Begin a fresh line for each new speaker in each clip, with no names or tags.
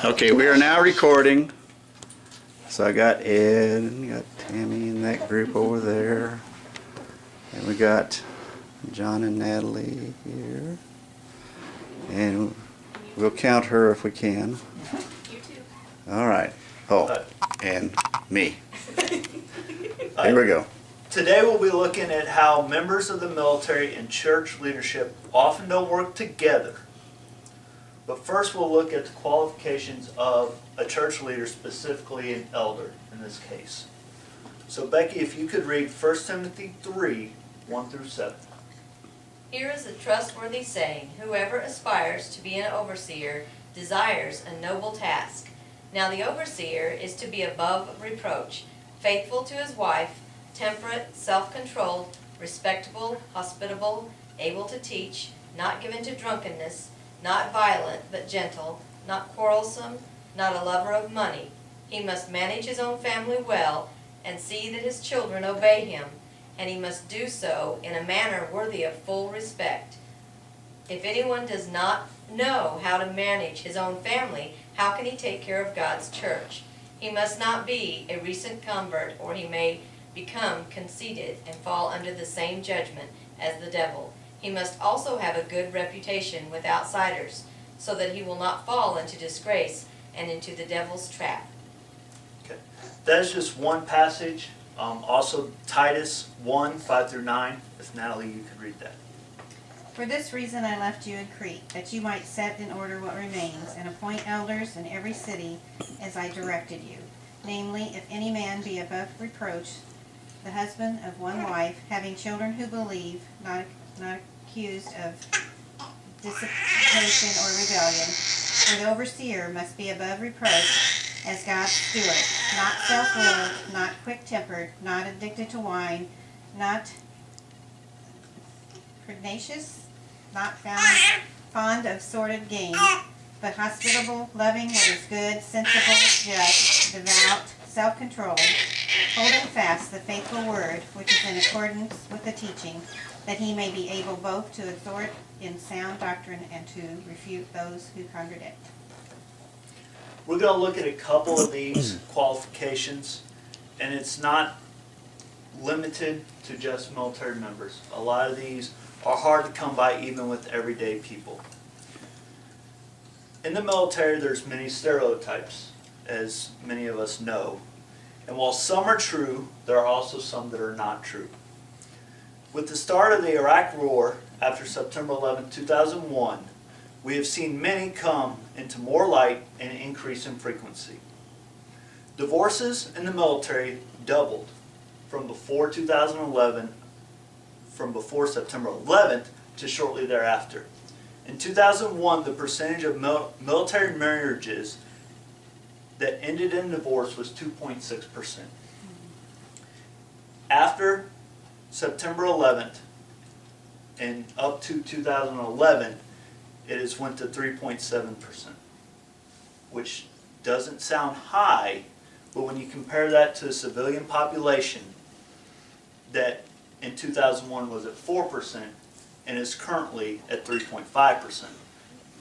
Okay, we are now recording. So I got Ed and got Tammy in that group over there. And we got John and Natalie here. And we'll count her if we can.
You too.
All right. Oh, and me. Here we go.
Today we'll be looking at how members of the military and church leadership often don't work together. But first we'll look at the qualifications of a church leader, specifically an elder in this case. So Becky, if you could read 1 Timothy 3, 1 through 7.
Here is a trustworthy saying, whoever aspires to be an overseer desires a noble task. Now the overseer is to be above reproach, faithful to his wife, temperate, self-controlled, respectable, hospitable, able to teach, not given to drunkenness, not violent but gentle, not quarrelsome, not a lover of money. He must manage his own family well and see that his children obey him, and he must do so in a manner worthy of full respect. If anyone does not know how to manage his own family, how can he take care of God's church? He must not be a recent convert, or he may become conceited and fall under the same judgment as the devil. He must also have a good reputation with outsiders, so that he will not fall into disgrace and into the devil's trap.
Okay. That is just one passage. Also Titus 1, 5 through 9. If Natalie, you could read that.
For this reason I left you in Crete, that you might set in order what remains, and appoint elders in every city, as I directed you. Namely, if any man be above reproach, the husband of one wife, having children who believe, not accused of dissipation or rebellion. For the overseer must be above reproach as God's steward, not self-willed, not quick-tempered, not addicted to wine, not pugnacious, not fond of sordid gain, but hospitable, loving what is good, sensible, just, devout, self-controlled, holding fast the faithful word which is in accordance with the teaching, that he may be able both to exhort in sound doctrine and to refute those who contradict.
We're going to look at a couple of these qualifications, and it's not limited to just military members. A lot of these are hard to come by even with everyday people. In the military, there's many stereotypes, as many of us know. And while some are true, there are also some that are not true. With the start of the Iraq War after September 11, 2001, we have seen many come into more light and increase in frequency. Divorces in the military doubled from before 2011, from before September 11th to shortly thereafter. In 2001, the percentage of military marriages that ended in divorce was 2.6%. After September 11th and up to 2011, it has went to 3.7%, which doesn't sound high, but when you compare that to the civilian population that in 2001 was at 4% and is currently at 3.5%.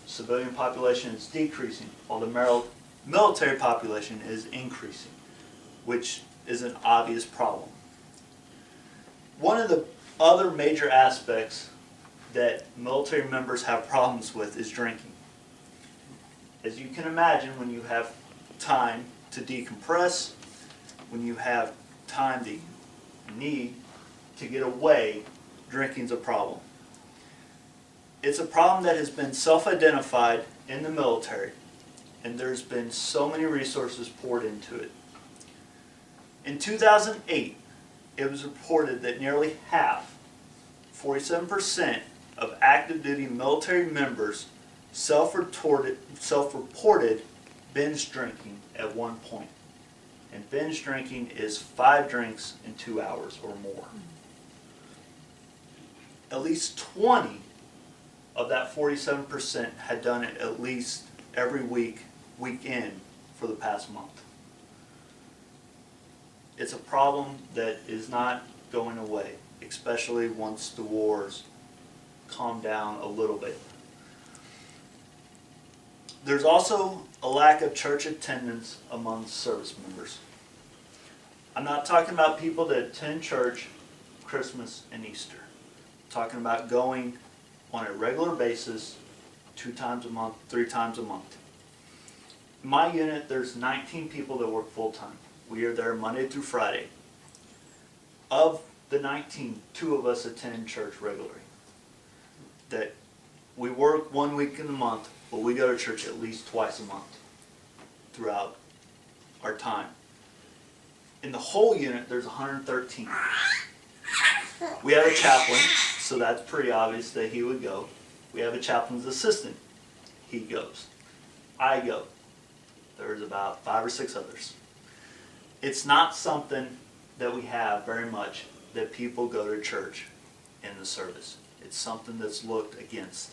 Civilian population is decreasing while the military population is increasing, which is an obvious problem. One of the other major aspects that military members have problems with is drinking. As you can imagine, when you have time to decompress, when you have time that you need to get away, drinking's a problem. It's a problem that has been self-identified in the military, and there's been so many resources poured into it. In 2008, it was reported that nearly half, 47%, of active duty military members self-reported binge drinking at one point. And binge drinking is 5 drinks in 2 hours or more. At least 20 of that 47% had done it at least every weekend for the past month. It's a problem that is not going away, especially once the wars calm down a little bit. There's also a lack of church attendance among service members. I'm not talking about people that attend church Christmas and Easter. I'm talking about going on a regular basis 2 times a month, 3 times a month. In my unit, there's 19 people that work full-time. We are there Monday through Friday. Of the 19, 2 of us attend church regularly. That we work 1 week in the month, but we go to church at least twice a month throughout our time. In the whole unit, there's 113. We have a chaplain, so that's pretty obvious that he would go. We have a chaplain's assistant. He goes. I go. There's about 5 or 6 others. It's not something that we have very much, that people go to church in the service. It's something that's looked against.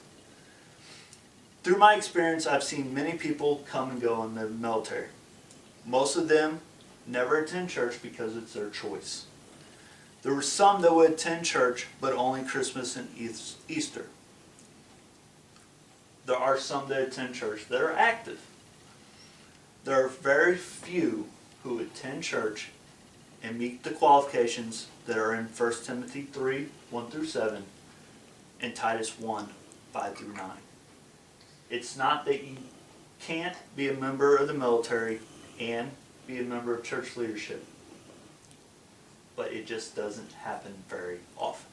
Through my experience, I've seen many people come and go in the military. Most of them never attend church because it's their choice. There were some that would attend church, but only Christmas and Easter. There are some that attend church that are active. There are very few who attend church and meet the qualifications that are in 1 Timothy 3, 1 through 7, and Titus 1, 5 through 9. It's not that you can't be a member of the military and be a member of church leadership, but it just doesn't happen very often.